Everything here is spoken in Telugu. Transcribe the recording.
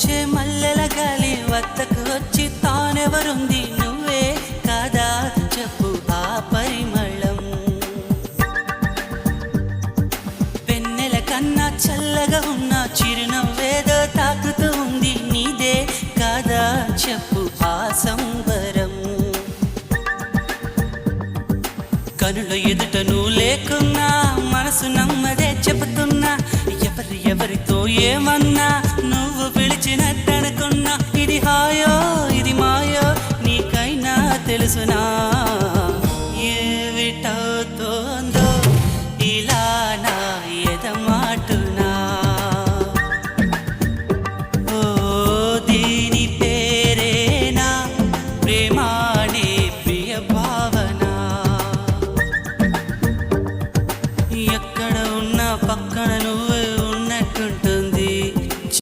వీచే మల్లెల గాలి వద్దకు వచ్చి తానెవరుంది నువ్వే కాదా చెప్పు ఆ పరిమళం వెన్నెల కన్నా చల్లగా ఉన్న చిరునవ్వేదో తాకుతూ ఉంది నీదే కాదా చెప్పు ఆ సంబరం కనుల ఎదుట నువ్వు లేకున్నా మనసు నమ్మదే చెబుతున్నా ఎవరితో ఏమన్నా